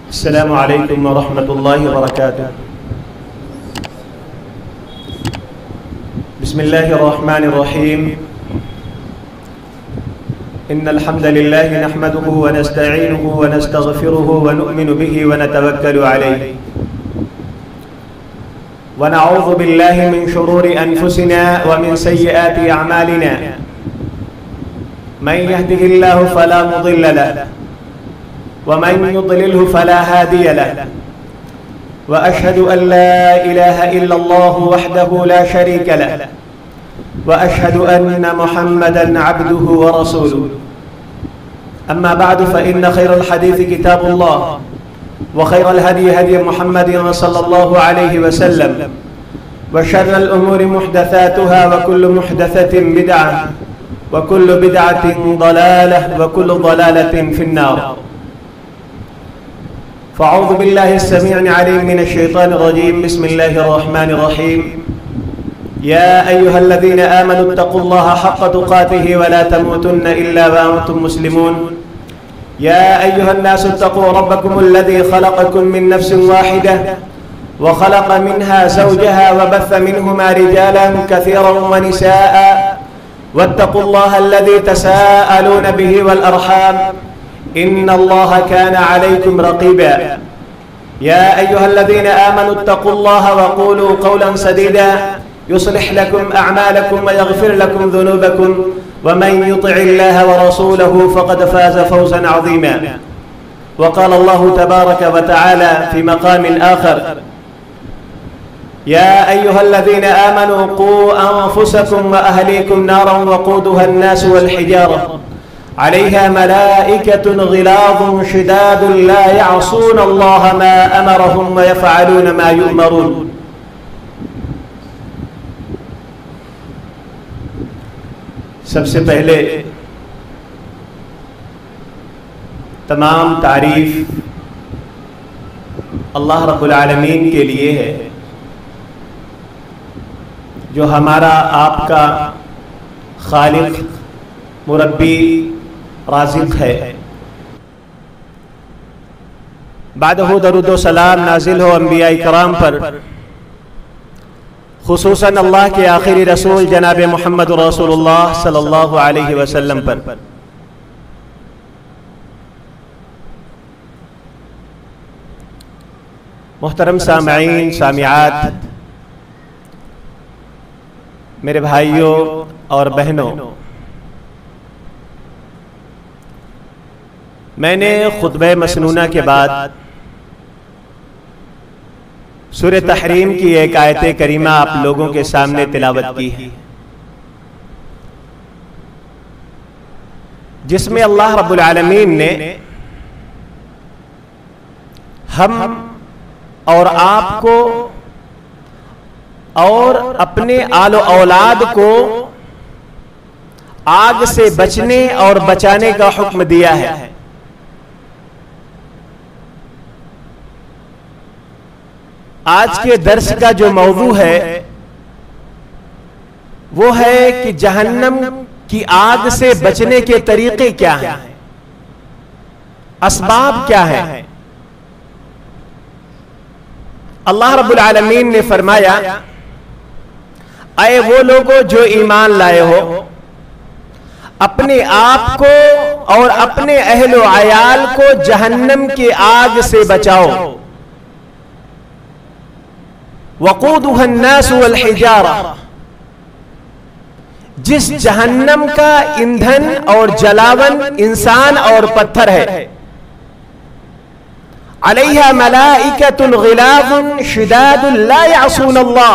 अस्सलामु अलैकुम व रहमतुल्लाहि व बरकातुहू। बिस्मिल्लाहिर रहमानिर रहीम। इन्नल हम्दलिल्लाहि नहमदुहु व नस्तईनुहु व नस्तगफिरुहु व नु'मिनु बिही व नतवक्कलु अलैहि व नऊज़ु बिल्लाहि मिन शुरूरि अनफुसिना व मिन सय्यिआति अअमालिना। मन यहदिहिल्लाहु फला मुदिल्ल लहु व मन युद्लिलहु फला हादिय लहु व अशहदु अन ला इलाहा इल्लल्लाहु वहदहु ला शरीक लहु व अशहदु अन्न मुहम्मदन अब्दुहु व रसूलुहु। अम्मा बअद फ़इन्न खैरल हदीस किताबुल्लाह व खैरल हदी हदी मुहम्मदिन सल्लल्लाहु अलैहि वसल्लम व शर्रल उमूरि मुहदसातुहा व कुल्लु मुहदसतिन बिदअह व कुल्लु बिदअतिन दलालह व कुल्लु दलालतिन फिन्नार। फ़अऊज़ु बिल्लाहि अस्समीइल अलीम मिनश शैतानिर रजीम। बिस्मिल्लाहिर रहमानिर रहीम। या अय्युहल्लज़ीना आमनू इत्तक़ुल्लाहा हक़्क़ तुक़ातिही व ला तमूतुन्ना इल्ला व अंतुम मुस्लिमून। या अय्युहन्नासु इत्तक़ू रब्बकुमुल्लज़ी ख़लक़कुम मिन नफ़्सिन वाहिदह व ख़लक़ मिनहा ज़ौजहा व बस्स मिनहुमा रिजालन कसीरन व निसाअ वत्तक़ुल्लाहल्लज़ी तसाअलून बिही वल अर्हाम इन्नल्लाह काना अलैकुम रक़ीबा। या अय्युहल्लज़ीना आमनू इत्तक़ुल्लाहा व क़ूलू क़ौलन सदीदा युस्लिह लकुम अअमालकुम व यग़फिर लकुम ज़ुनूबकुम व मन युतिइल्लाह व रसूलहु फ़क़द फ़ाज़ फ़ौज़न अज़ीमा। व क़ाल अल्लाहु तबारक व तआला फ़ी मक़ामिन आख़र या अय्युहल्लज़ीना आमनू क़ू अन्फ़ुसकुम व अहलीकुम नारन वक़ूदुहा अन्नासु वल हिजारह अलैहा मलाइकतुन ग़िलाज़ुन शिदादुन ला यअसून अल्लाह मा अमरहुम व यफ़अलून मा युअमरून। सबसे पहले तमाम तारीफ अल्लाह रब्बुल आलमीन के लिए है जो हमारा आपका खालिक मुरब्बी राज़िक़ है। बादहु दरूद व सलाम नाजिल हो अंबिया इकराम पर, खुसूसन अल्लाह के आखिरी रसूल जनाब मोहम्मद रसूलुल्लाह सल्लल्लाहु अलैहि वसल्लम पर। मोहतरम सामईन सामियात, मेरे भाइयों और बहनों, मैंने खुतबे मसनूना के बाद सूरह तहरीम की एक आयत करीमा आप लोगों के सामने तिलावत की है, जिसमें अल्लाह रब्बुल आलमीन ने हम और आपको और अपने आलो औलाद को आग से बचने और बचाने का हुक्म दिया है। आज के दर्स का जो मौजू है वो है कि जहन्नम की आग से बचने के तरीके क्या हैं, असबाब क्या हैं। अल्लाह रब्बुल आलमीन ने फरमाया, आए वो लोगों जो ईमान लाए हो, अपने आप को और अपने अहलो अयाल को जहन्नम की आग से बचाओ। वक़ूदुहा अन्नासु वल हिजारा, जिस जहन्नम का ईंधन और जलावन इंसान और पत्थर है। अलैहा मलाइकतुन ग़िलाज़ुन शिदादुन ला यअसून अल्लाह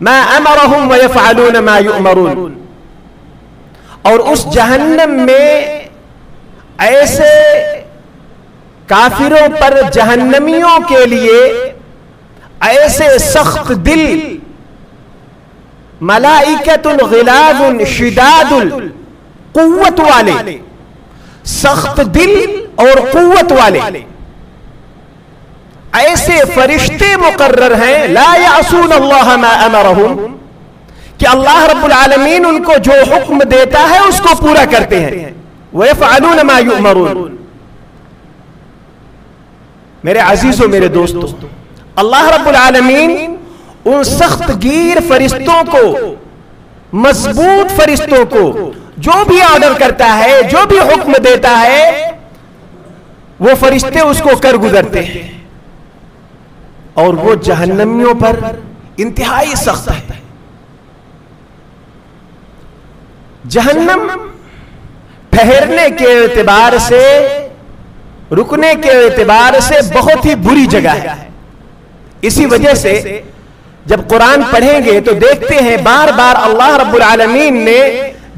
मा अमरहुम व यफ़अलून मा युअमरून। और उस जहन्नम में ऐसे काफिरों पर, जहन्नमियों के लिए ऐसे सख्त दिल, मलाइकतुन ग़िलाज़ुन शिदादुल, कुव्वत वाले, सख्त दिल और कुव्वत वाले ऐसे फरिश्ते मुकर्रर हैं, ला यअसून अल्लाह मा अमरहुम, कि अल्लाह रब्बुल आलमीन उनको जो हुक्म देता है उसको पूरा करते हैं। व यफ़अलून मा युअमरून, मेरे अजीजों, मेरे दोस्तों, अल्लाह रब्बुल आलमीन उन सख्त गिर फरिश्तों को, मजबूत फरिश्तों को, जो भी ऑर्डर करता है, जो भी हुक्म देता है, वो फरिश्ते उसको कर गुजरते हैं, और वो जहन्नमियों पर इंतहाई सख्त है। जहन्नम ठहरने के एतबार से, रुकने के एतबार से बहुत ही बुरी जगह है। इसी वजह से जब कुरान पढ़ेंगे तो देखते हैं बार बार अल्लाह रब्बुल आलमीन ने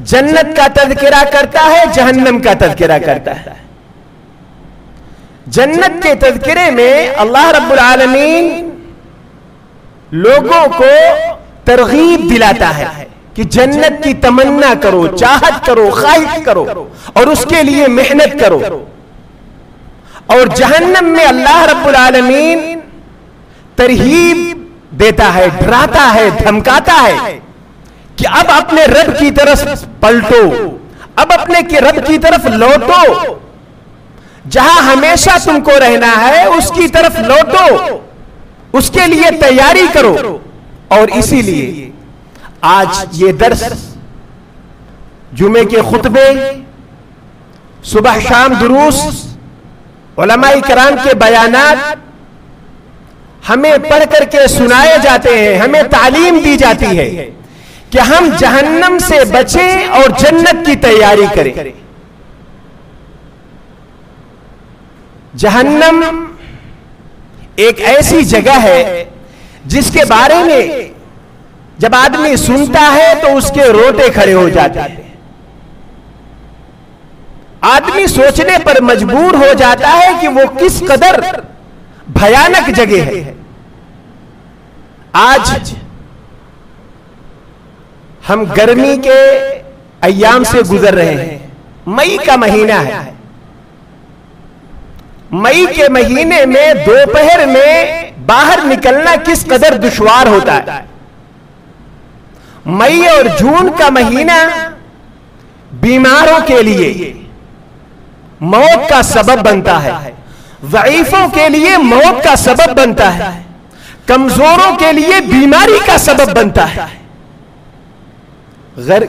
जन्नत का तज़किरा करता है, जहन्नम का तज़किरा करता है। जन्नत के तज़किरे में अल्लाह रब्बुल आलमीन लोगों को तरगीब दिलाता है कि जन्नत की तमन्ना करो, चाहत करो, ख्वाहिश करो और उसके लिए मेहनत करो। और जहन्नम में अल्लाह रब्बुल आलमीन तरहीब देता है, डराता है, धमकाता है कि अब अपने रब की तरफ पलटो, अब अपने के रब की तरफ लौटो, जहां हमेशा तुमको रहना है उसकी तरफ लौटो, उसके लिए तैयारी करो। और इसीलिए आज ये दर्स, जुमे के खुतबे, सुबह शाम दुरूस, उलमाए किराम के बयानात हमें पढ़ करके सुनाए जाते हैं, हमें तालीम दी जाती है कि हम जहन्नम से बचें और जन्नत की तैयारी करें। जहन्नम एक ऐसी जगह है जिसके बारे में जब आदमी सुनता है तो उसके रोटे खड़े हो जाते हैं। आदमी सोचने पर मजबूर हो जाता है कि वो किस कदर भयानक जगह है। आज हम गर्मी के अय्याम से गुजर रहे हैं। मई का महीना है। मई के महीने में दोपहर में बाहर निकलना किस कदर दुश्वार होता है। मई और जून का महीना बीमारों के लिए मौत का सबब बनता है, ज़ईफों के लिए मौत का सबब बनता है, कमजोरों के लिए बीमारी का सबब बनता है,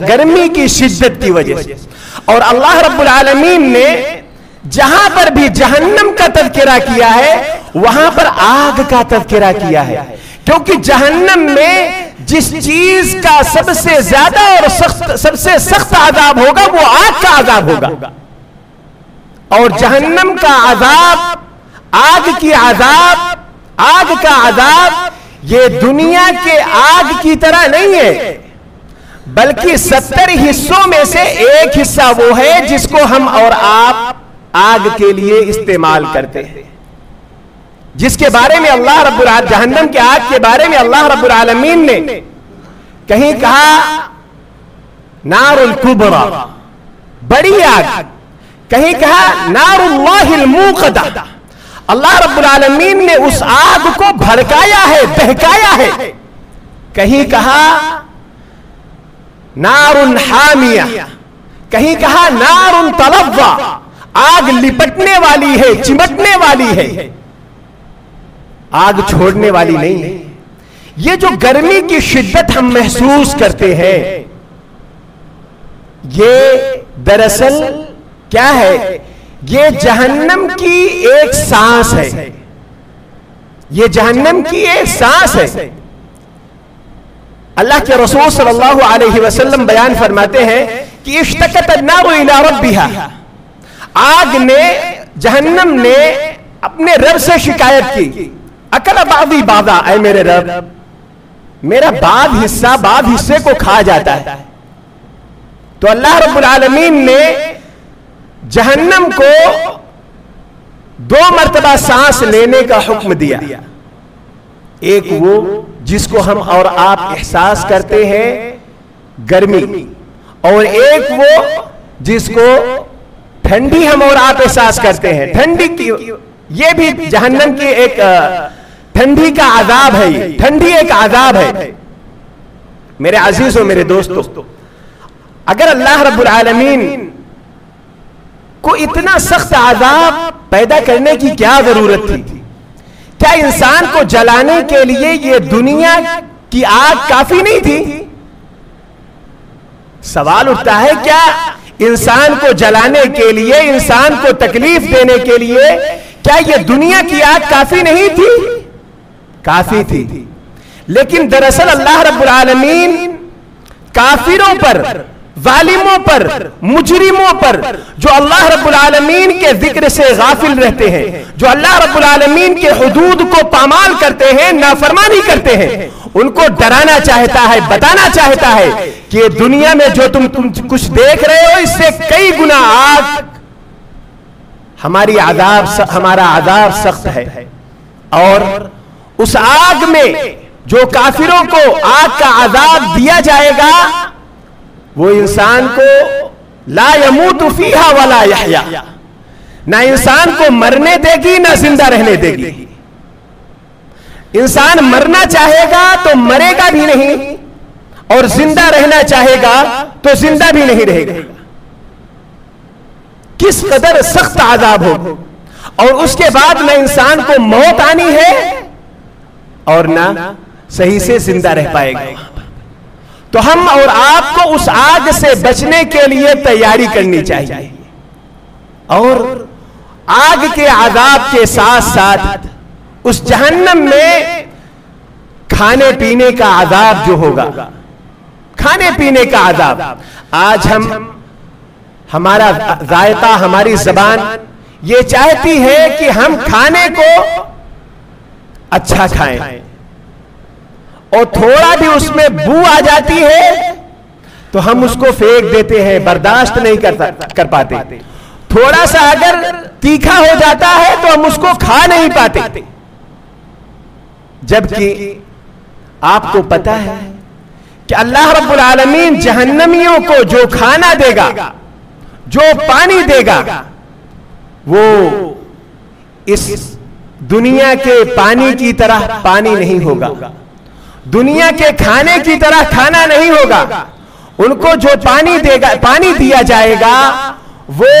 गर्मी की शिद्दत की वजह से। और अल्लाह रब्बुल आलमीन ने जहां पर भी जहन्नम का तज़किरा किया है वहां पर आग का तज़किरा किया है, क्योंकि जहन्नम में जिस चीज का सबसे ज्यादा और सबसे सख्त आजाब होगा वो आग का आजाब होगा। और जहन्नम का आजाब, आग की आजाब, आग का आजाब ये दुनिया के आग की तरह नहीं है, बल्कि 70 हिस्सों में से एक हिस्सा वो है जिसको हम और आप आग के लिए इस्तेमाल करते हैं, जिसके बारे में अल्लाह रब्बुल आलमीन, जहन्नम के आग के बारे में अल्लाह रब्बुल आलमीन ने कहीं कहा नारुल कुबरा, बड़ी आग, कहीं कहा नारुल्लाहिल मूक़दा। अल्लाह रब्बुल आलमीन ने उस आग को भड़काया है, दहकाया है। कहीं कहा नारुन हामिया, कहीं कहा नारुन तलव्वा, आग लिपटने वाली है, चिमटने वाली है, आग छोड़ने वाली नहीं है। ये जो गर्मी की शिद्दत हम महसूस करते हैं ये दरअसल क्या है, ये जहन्नम की एक सांस है, ये जहन्नम की एक सांस है। अल्लाह के रसूल सल्लल्लाहु अलैहि वसल्लम बयान फरमाते हैं कि इश्तकत अन्नारु इला रब्बिहा, आग ने, जहन्नम ने अपने रब से शिकायत की, अकल बादी बादा, ऐ मेरे रब, मेरा बाद हिस्सा बाद हिस्से को खा जाता है। तो अल्लाह रब्बुल आलमीन ने जहन्नम को 2 मर्तबा सांस लेने का हुक्म दिया। एक वो जिसको हम और आप एहसास करते हैं गर्मी, और एक वो जिसको ठंडी हम और आप एहसास करते हैं। ठंडी की ये भी जहन्नम की एक ठंडी का आजाब है, ये ठंडी एक आजाब है। मेरे अजीजों, मेरे दोस्तों, अगर अल्लाह रब्बुल आलमीन को इतना सख्त आजाब पैदा करने की क्या जरूरत थी? क्या इंसान को जलाने के लिए ये दुनिया की आग काफी नहीं थी? सवाल उठता है, क्या इंसान को जलाने के लिए, इंसान को तकलीफ देने के लिए क्या ये दुनिया की आग काफी नहीं थी? काफी थी। लेकिन दरअसल अल्लाह रब्बुल आलमीन काफिरों पर, जालिमों पर, मुजरिमों पर, जो अल्लाह रब्बुल आलमीन के जिक्र से गाफिल रहते हैं, जो अल्लाह रब्बुल आलमीन के हुदूद को पामाल करते हैं, नाफरमानी करते हैं, उनको डराना चाहता है, बताना चाहता है कि दुनिया में जो तुम कुछ देख रहे हो इससे कई गुना आग, हमारा आजाब सख्त है। और उस आग में जो काफिरों को आग का आजाब दिया जाएगा, वो इंसान को ला यमूतु फीहा वला यहया, ना इंसान को मरने देगी ना जिंदा रहने देगी। इंसान मरना चाहेगा तो मरेगा भी नहीं, और जिंदा रहना चाहेगा तो जिंदा भी नहीं रहेगा। किस कदर सख्त आजाब हो। और उसके बाद ना इंसान को मौत आनी है और ना सही से जिंदा रह पाएगा। तो हम और आपको उस आग से बचने के लिए तैयारी करनी चाहिए। और आग के आजाब के साथ साथ उस जहन्नम में खाने पीने का आजाब जो होगा, खाने पीने का आजाब। आज हमारा जायका, हमारी जबान ये चाहती है कि हम खाने को अच्छा खाएं, और थोड़ा भी उसमें बू आ जाती है तो हम उसको फेंक देते हैं, बर्दाश्त नहीं कर पाते। थोड़ा सा अगर तीखा हो जाता है तो हम उसको खा नहीं पाते। जबकि आपको पता है कि अल्लाह रब्बुल आलमीन जहन्नमियों को जो खाना देगा, जो पानी देगा, वो इस दुनिया के पानी की तरह पानी नहीं होगा, दुनिया के खाने की तरह खाना नहीं होगा। उनको जो पानी दिया जाएगा वो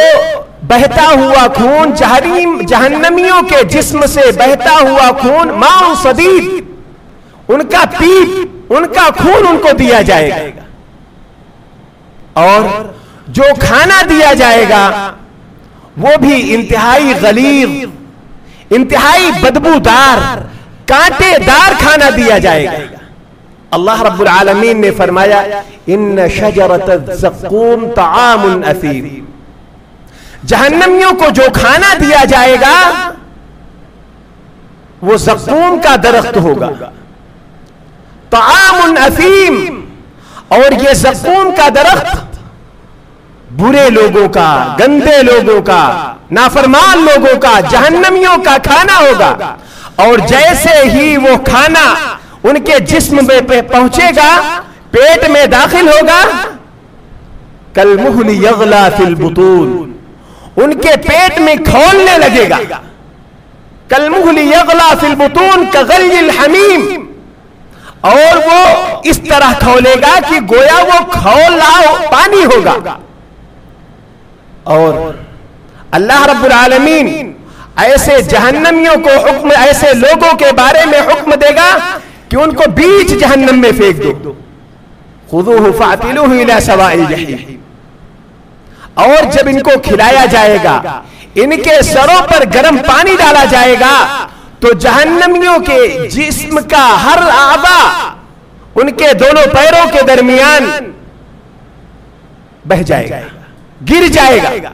बहता हुआ खून, जहन्नमियों के जिस्म से बहता हुआ खून, माउन सदीद, उनका पीप, उनका खून उनको दिया जाएगा। और जो खाना दिया जाएगा वो भी इंतहाई गलीज, इंतहाई बदबूदार, कांटेदार खाना दिया जाएगा। अल्लाह रब्बुल आलमीन ने फरमाया, इन्न शजरत ज़क़ूम तआमुन असीम। जहन्नमियों को जो खाना दिया जाएगा वो ज़क़ूम का दरख्त होगा, तआमुन असीम। और ये ज़क़ूम का दरख्त बुरे लोगों का, गंदे लोगों का, नाफरमान लोगों का, जहन्नमियों का खाना होगा। और जैसे ही वो खाना उनके जिस्म में पहुंचेगा, पेट में दाखिल होगा, कल मुहली यगला फिल बुतून, उनके पेट में खौलने लगेगा। कल मुहली यगला फिल बुतून कगलिल हमीम, और वो इस तरह खौलेगा कि गोया वो खौला पानी होगा। और अल्लाह रब्बुल आलमीन ऐसे जहन्नमियों को हुक्म, ऐसे लोगों के बारे में हुक्म देगा कि उनको बीच जहन्नम में फेंक दो, खुदूहु फातिलूहु इला सवाइल जहीम। और जब इनको खिलाया जाएगा, इनके सरों पर गर्म पानी डाला जाएगा, तो जहन्नमियों के जिस्म का हर आधा उनके दोनों पैरों के दरमियान बह जाएगा, गिर जाएगा।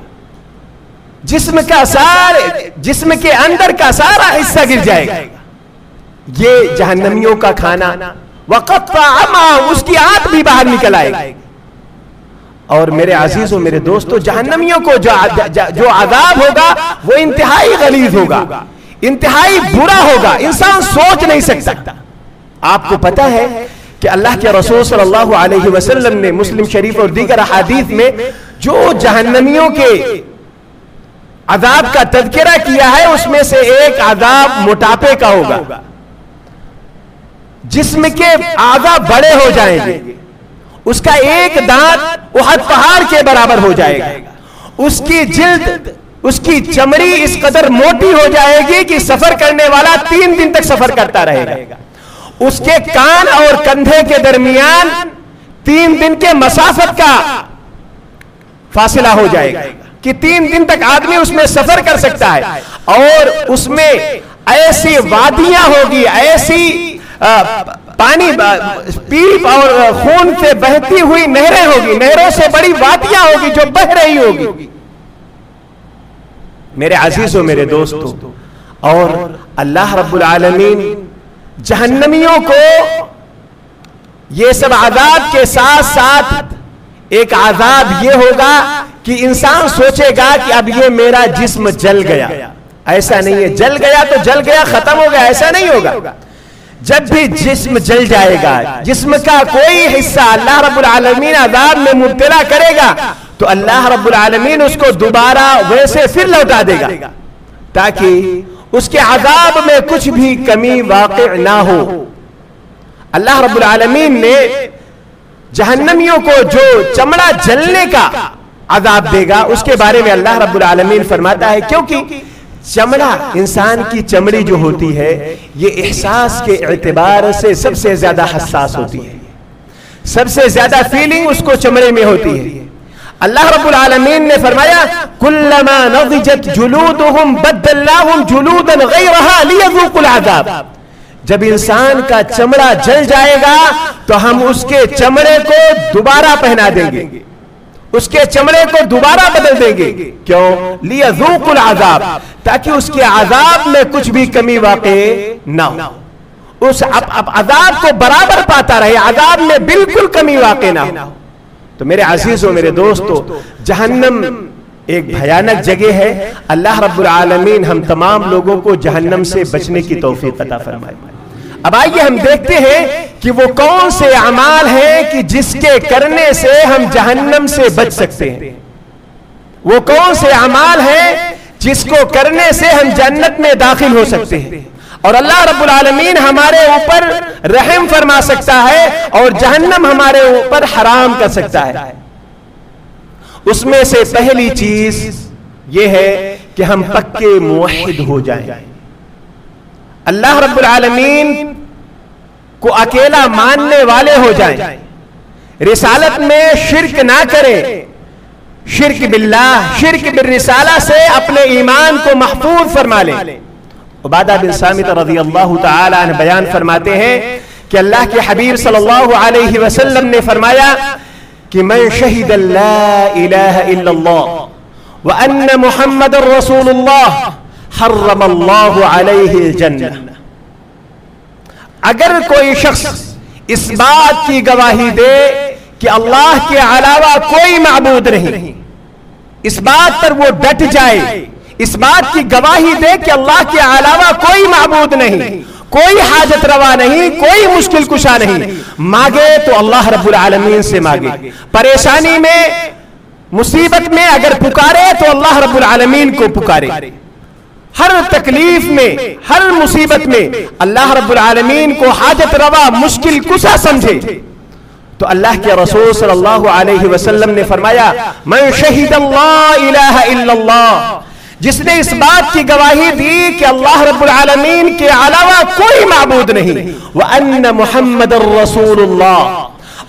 जिस्म के अंदर का सारा हिस्सा गिर जाएगा। ये जहन्नमियों का खाना, वक़फ़ा अमा, उसकी आंत भी बाहर निकल आएगी। और मेरे अजीजों, मेरे दोस्तों, जहन्नमियों को जो अज़ाब होगा वो इंतहाई गलीज़ होगा, इंतहाई बुरा होगा, इंसान सोच नहीं सकता। आपको पता है कि अल्लाह के रसूल सल्लल्लाहु अलैहि वसल्लम ने मुस्लिम शरीफ और दीगर अहादीस में जो जहन्नमियों के अज़ाब का तज़किरा किया है, उसमें से एक अज़ाब मोटापे का होगा, जिस्म के आज़ा बड़े हो जाएंगे, उसका एक दांत उहद पहाड़ के बराबर हो जाएगा, उसकी जिल्द, उसकी चमड़ी इस कदर मोटी हो जाएगी कि सफर करने वाला 3 दिन तक सफर करता रहेगा। उसके कान और कंधे के दरमियान 3 दिन के मसाफत का फासला हो जाएगा कि 3 दिन तक आदमी उसमें सफर कर सकता है। और उसमें ऐसी वादियां होगी, ऐसी पानी पीप और खून से बहती हुई नहरें होगी, नहरों से बड़ी वादियां होगी जो बह रही होगी। मेरे अजीजों, मेरे दोस्तों, और अल्लाह रब्बुल आलमीन जहन्नमियों को ये सब आजाब के साथ साथ एक आजाब ये होगा कि इंसान सोचेगा कि अब ये मेरा जिस्म जल गया। ऐसा नहीं है, जल गया तो जल गया, खत्म हो गया, ऐसा नहीं होगा। जब भी जिस्म जल जाएगा, जिस्म का कोई हिस्सा अल्लाह रब्बुल आलमीन अजाब में मुब्तला करेगा तो अल्लाह रब्बुल आलमीन उसको दोबारा वैसे फिर लौटा देगा ताकि उसके अजाब में कुछ भी कमी वाक़िअ ना हो। अल्लाह रब्बुल आलमीन ने जहन्नमियों को जो चमड़ा जलने का अजाब देगा उसके बारे में अल्लाह रब्बुल आलमीन फरमाता है, क्योंकि चमड़ा, इंसान की चमड़ी जो होती है ये एहसास के एतबार से सबसे ज्यादा हसास होती है, सबसे ज्यादा फीलिंग उसको चमड़े में होती है। अल्लाह रब्बुल आलमीन ने फरमाया कुल्लमा नज़िजत जुलूदुहुम बद्दलनाहुम जुलूदन गैरहा लियज़ूक़ुल अज़ाब। जब इंसान का चमड़ा जल जाएगा तो हम उसके चमड़े को दोबारा पहना देंगे, उसके चमड़े को दोबारा बदल देंगे। क्यों? लियज़ूक़ुल अज़ाब, ताकि उसके अज़ाब में कुछ भी कमी वाक़े ना हो, उस अब अज़ाब को बराबर पाता रहे, अज़ाब में बिल्कुल कमी वाक़े ना हो। तो मेरे अजीजों, मेरे दोस्तों, जहन्नम एक भयानक जगह है। अल्लाह रब्बुल आलमीन हम तमाम लोगों को जहन्नम से बचने की तौफीक अता फरमाए। अब आइए हम देखते हैं कि वो कौन से अमाल हैं कि जिसके करने से हम जहन्नम से बच सकते हैं। वो कौन से अमाल हैं जिसको करने से हम जन्नत में दाखिल हो सकते हैं और अल्लाह रब्बुल आलमीन हमारे ऊपर रहम फरमा सकता है और जहन्नम हमारे ऊपर हराम कर सकता है। उसमें से पहली चीज यह है कि हम पक्के मुवहिद हो जाएं, अल्लाह रब्बुल आलमीन को अकेला मानने वाले हो जाएं, रिसालत में शिर्क ना करें। शिर्क बिल्लाह, शिर्क बिर्रिसाला से अपने ईमान को महफूज फरमा लें। उबादा बिन सामित रज़ियल्लाहु तआला अन्हु बयान फरमाते हैं कि अल्लाह के हबीब सल्लल्लाहु अलैहि वसल्लम ने फरमाया कि मन शहिद ला इलाहा इल्लल्लाह व अन्न मुहम्मदुर रसूलुल्लाह हर्रमल्लाहु अलैहिल जन्नह। अगर कोई शख्स इस बात की गवाही दे कि अल्लाह के अलावा कोई माबूद नहीं, इस बात पर वो डट जाए, इस बात की गवाही दे कि अल्लाह के अलावा कोई माबूद नहीं, कोई हाजत रवा नहीं, कोई मुश्किल कुशा नहीं, मांगे तो अल्लाह रब्बुल आलमीन से मांगे। परेशानी में, मुसीबत में अगर पुकारे तो अल्लाह रब्बुल आलमीन को पुकारे। हर तकलीफ में, हर मुसीबत में अल्लाह रब्बुल आलमीन को हाजत रवा, मुश्किल कुशा समझे। तो अल्लाह के रसूल सल्लल्लाहु अलैहि वसल्लम ने फरमाया मन शहीद ला इलाहा इल्लल्लाह, जिसने इस बात की गवाही दी कि अल्लाह रब्बुल आलमीन के अलावा कोई माबूद नहीं, व अन्न मुहम्मदुर रसूलुल्लाह,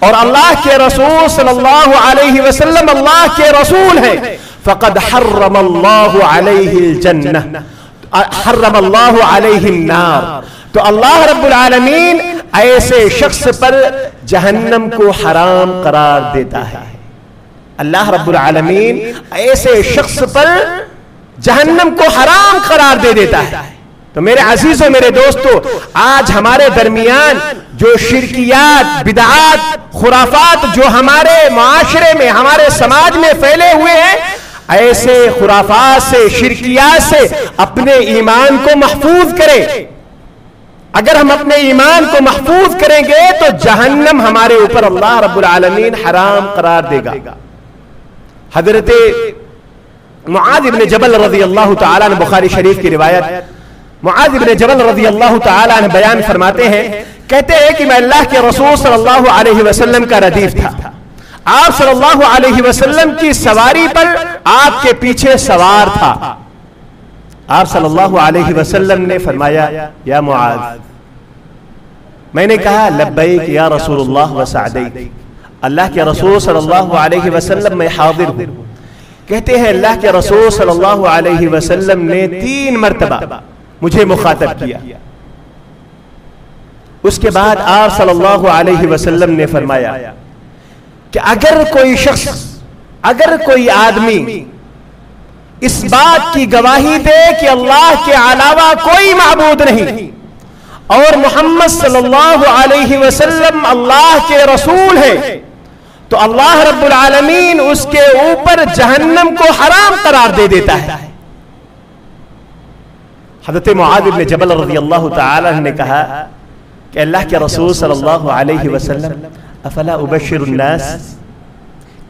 और अल्लाह के रसूल सल्लल्लाहु अलैहि वसल्लम अल्लाह के रसूल हैं, फ़क़द हर्रमल्लाहु अलैहिल जन्नह हर्रमल्लाहु अलैहिन नार। तो अल्लाह रब्बुल आलमीन ऐसे शख्स पर जहन्नम को हराम करार देता है। अल्लाह रब्बुल आलमीन ऐसे शख्स पर जहन्नम को हराम करार दे देता है। तो मेरे अजीजों, मेरे दोस्तों, आज हमारे दरमियान जो शिरकियात, बिदआत, खुराफात जो हमारे माशरे में, हमारे समाज में फैले हुए हैं, ऐसे खुराफात से, शिरकियात से अपने ईमान को महफूज करें। अगर हम अपने ईमान को महफूज करेंगे तो जहन्नम हमारे ऊपर अल्लाह रब्बुल आलमीन हराम करार देगा। हजरत मुआज़ इब्न जबल रज़ियल्लाहु तआला अन्हु, बुखारी शरीफ की रिवायत, मुआज़ इब्न जबल रज़ियल्लाहु तआला अन्हु बयान फरमाते हैं, कहते हैं कि मैं अल्लाह के रसूल सल्लल्लाहु अलैहि वसल्लम का रदीफ था। आप सल्लल्लाहु अलैहि वसल्लम की सवारी पर आपके पीछे सवार था। आप सल्लल्लाहु अलैहि वसल्लम ने फरमाया, या मुआज, मैंने कहा लब्बैक या रसूलुल्लाह व सअदैक, अल्लाह के रसूल सल्लल्लाहु अलैहि वसल्लम मैं हाजिर हूं। कहते हैं अल्लाह के रसूल सल्लल्लाहु अलैहि वसल्लम ने 3 मरतबा मुझे मुखातब किया। उसके बाद आप सल्लल्लाहु अलैहि वसल्लम ने फरमाया कि अगर कोई शख्स, अगर कोई आदमी इस बात की गवाही दे कि अल्लाह के अलावा कोई माबूद नहीं और मोहम्मद सल्लल्लाहु अलैहि वसल्लम अल्लाह के रसूल है, तो अल्लाह रब्बुल आलमीन उसके ऊपर जहन्नम को हराम करार दे देता है। हज़रत मुआज़ इब्न जबल रज़ियल्लाहु ताला ने कहा कि अल्लाह के रसूल सल्लल्लाहु अलैहि वसल्लम, अफला उबश्शिरुन नास,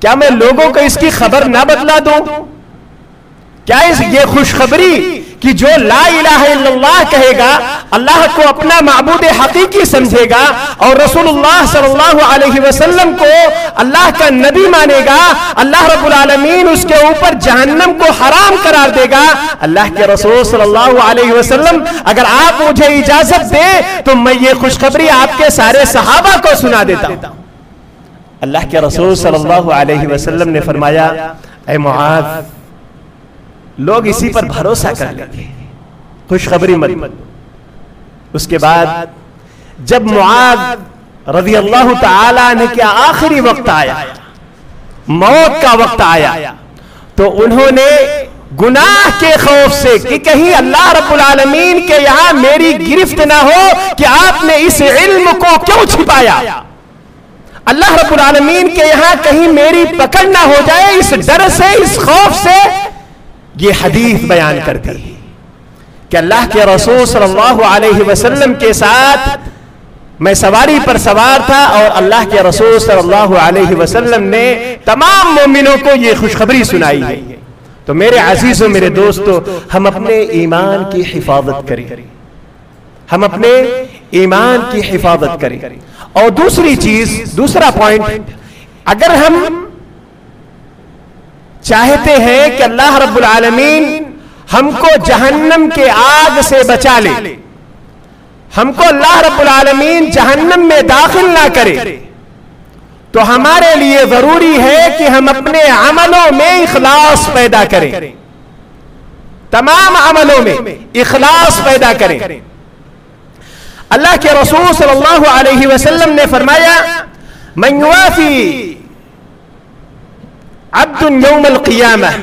क्या मैं लोगों को इसकी खबर ना बतला दूं? क्या ये खुशखबरी कि जो ला इलाहा इल्लल्लाह कहेगा, अल्लाह को अपना माबूद हकीकी समझेगा और रसूलुल्लाह सल्लल्लाहु अलैहि वसल्लम को अल्लाह का नबी मानेगा, अल्लाह रब्बुल आलमीन उसके ऊपर जहन्नम को हराम करार देगा। अल्लाह के रसूल सल्लल्लाहु अलैहि वसल्लम, अगर आप मुझे इजाजत दे तो मैं ये खुशखबरी आपके सारे सहाबा को सुना देता हूं। अल्लाह के रसूल सल्लल्लाहु अलैहि वसल्लम ने फरमाया, ऐ मुआज़, लोग इसी पर भरोसा कर लेंगे, खुशखबरी मत। उसके बाद जब मुआज़ रज़ियल्लाहु ताला अन्हु के आखिरी वक्त आया, मौत का वक्त आया, तो उन्होंने गुनाह के खौफ से कि कहीं अल्लाह रब्बुल आलमीन के यहां मेरी गिरफ्त ना हो कि आपने इस इल्म को क्यों छिपाया, अल्लाह रब्बुल आलमीन के यहां कहीं मेरी पकड़ ना हो जाए, इस डर से, इस खौफ से ये हदीस बयान कर दी कि अल्लाह के रसूल सल्लल्लाहु अलैहि वसल्लम के साथ मैं सवारी पर सवार था और अल्लाह के रसूल सल्लल्लाहु अलैहि वसल्लम ने तमाम मोमिनों को ये खुशखबरी सुनाई है। तो मेरे अजीजों, मेरे दोस्तों, हम अपने ईमान की हिफाजत करें, हम अपने ईमान की हिफाजत करें। और दूसरी चीज, दूसरा पॉइंट, अगर हम चाहते हैं कि अल्लाह रब्बुल आलमीन हमको जहन्नम के आग से बचा ले, हमको अल्लाह रब्बुल आलमीन जहन्नम में दाखिल ना करे, तो हमारे लिए जरूरी है कि हम अपने अमलों में इखलास पैदा करें, तमाम अमलों में इखलास पैदा करें। अल्लाह के रसूल सल्लल्लाहु अलैहि वसल्लम ने फरमाया, मन युवाफी अब्दुन यौमल क़ियामह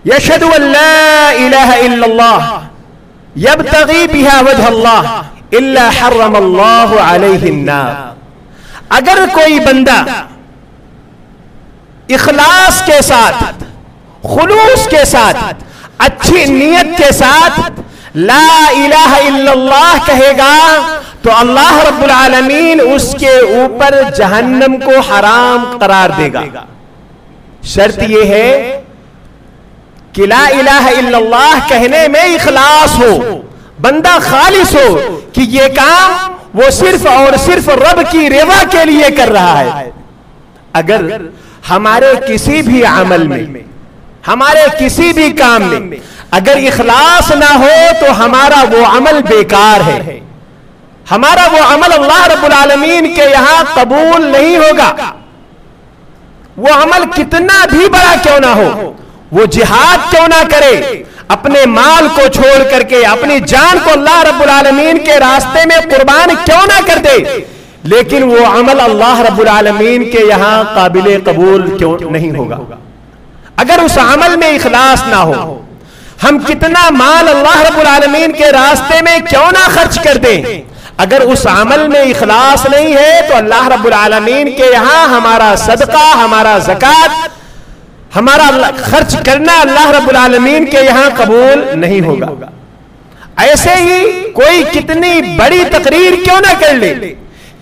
यशहदु अल्ला इलाहा इल्लल्लाह यब्तगी बिहा वजहल्लाह इल्ला हर्रमल्लाहु अलैहि अन्नार। अगर कोई बंदा इखलास के साथ, खुलूस के साथ, अच्छी नीयत के साथ ला इलाहा इल्लल्लाह कहेगा, तो अल्लाह रब्बुल आलमीन उसके ऊपर जहन्नम को हराम करार देगा। शर्त यह है कि ला इलाहा इल्लल्लाह कहने में इखलास हो, बंदा खालिस हो कि ये काम वो सिर्फ और सिर्फ रब की रिज़ा के लिए कर रहा है। अगर हमारे किसी भी अमल में, हमारे किसी भी काम में अगर इखलास ना हो तो हमारा वो अमल बेकार है, हमारा वो अमल अल्लाह रब्बुल आलमीन के यहां कबूल नहीं होगा। वो अमल कितना भी बड़ा क्यों ना हो, वो जिहाद क्यों ना करे, अपने माल को छोड़ करके अपनी जान को अल्लाह रब्बुल आलमीन के रास्ते में कुर्बान क्यों ना कर दे, लेकिन वो अमल अल्लाह रब्बुल आलमीन के यहां काबिल कबूल क्यों नहीं होगा। अगर उस अमल में इखलास ना हो, हम कितना माल अल्लाह रब्बुल आलमीन के रास्ते में क्यों ना खर्च कर दें, अगर उस अमल में इखलास नहीं है तो अल्लाह रब्बुल आलमीन के यहां हमारा सदका, हमारा ज़कात, हमारा खर्च करना अल्लाह रब्बुल आलमीन के यहां कबूल नहीं होगा। ऐसे ही कोई कितनी बड़ी तकरीर क्यों ना कर ले,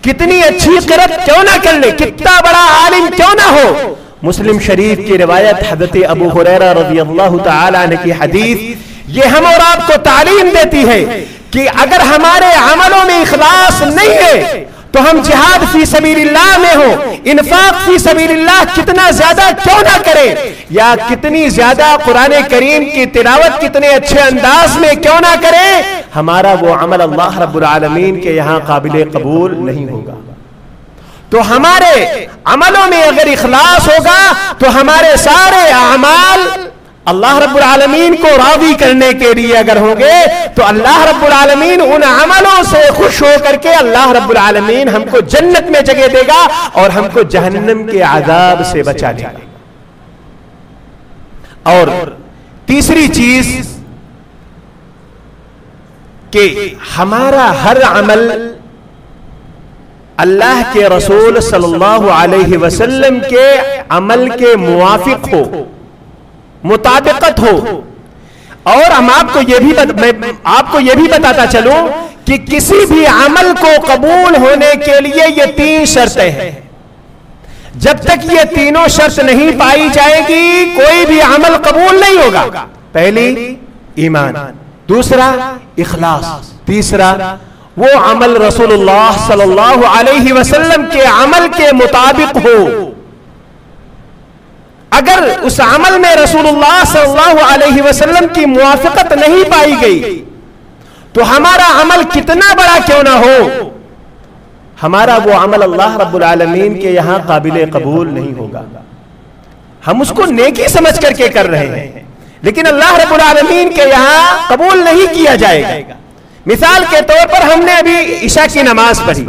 कितनी अच्छी क़िरात क्यों ना कर ले, कितना बड़ा आलिम क्यों ना हो, मुस्लिम शरीफ की रिवायत हज़रत अबू हुरैरा रज़ियल्लाहु ताला अन्हु की हदीस ये हम और आपको तालीम देती है कि अगर हमारे अमलों में इखलास नहीं है तो हम जिहाद फी सबीलिल्लाह में हो, इन्फाक फी सबीलिल्लाह कितना ज्यादा क्यों ना करें, या कितनी ज्यादा कुरान करीम की तिलावत कितने अच्छे अंदाज में क्यों ना करें, हमारा वो अमल अल्लाह रब्बुल आलमीन के यहां काबिल कबूल नहीं होगा। तो हमारे अमलों में अगर इखलास होगा तो हमारे सारे अमाल अल्लाह रब्बुल आलमीन को राज़ी करने के लिए अगर होंगे तो अल्लाह रब्बुल आलमीन उन अमलों से खुश होकर के अल्लाह रब्बुल आलमीन हमको जन्नत में जगह देगा और हमको जहन्नम के अज़ाब से बचा लेगा। और तीसरी चीज कि हमारा हर अमल अल्लाह के रसूल सल्लल्लाहु अलैहि वसल्लम के अमल के मुवाफिक हो, मुताबिकत हो। और हम आपको यह भी बताता चलूं कि किसी भी अमल को कबूल होने के लिए ये 3 शर्तें हैं। जब तक ये तीनों शर्त नहीं पाई जाएगी कोई भी अमल कबूल नहीं होगा। पहली ईमान, दूसरा इखलास, तीसरा वो अमल रसूलुल्लाह सल्लल्लाहु अलैहि वसल्लम के अमल के मुताबिक हो। अगर उस अमल में रसूलुल्लाह सल्लल्लाहु अलैहि वसल्लम की मुवाफिकत नहीं पाई गई तो हमारा अमल कितना बड़ा क्यों ना हो, हमारा वो अमल अल्लाह रब्बुल आलमीन के यहां काबिल कबूल नहीं होगा। हम उसको नेकी समझ करके कर रहे हैं लेकिन अल्लाह रब्बुल आलमीन के यहां कबूल नहीं किया जाएगा। मिसाल के तौर पर हमने अभी इशा की नमाज पढ़ी,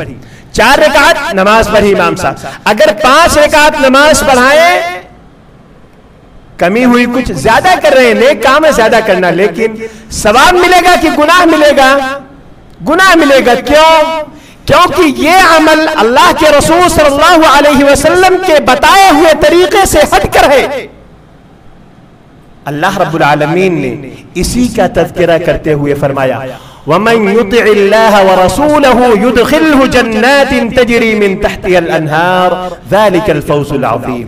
4 रकात नमाज पढ़ी इमाम साहब, अगर 5 रकात नमाज पढ़ाए, कमी हुई, कुछ ज्यादा कर रहे हैं, नेक काम है ज्यादा करना, लेकिन सवाब मिलेगा कि गुनाह मिलेगा? गुनाह मिलेगा। क्यों? क्योंकि ये अमल अल्लाह के रसूल सल्लल्लाहु अलैहि वसल्लम के बताए हुए तरीके से हटकर है। अल्लाह रब्बुल आलमीन ने इसी का तज़किरा करते हुए फरमाया, वमन युतिइल्लाह व रसूलहु युदखिलहु जन्नातिन तजरी मिन तहतिहल अन्हार ज़ालिकल फौज़ुल अज़ीम।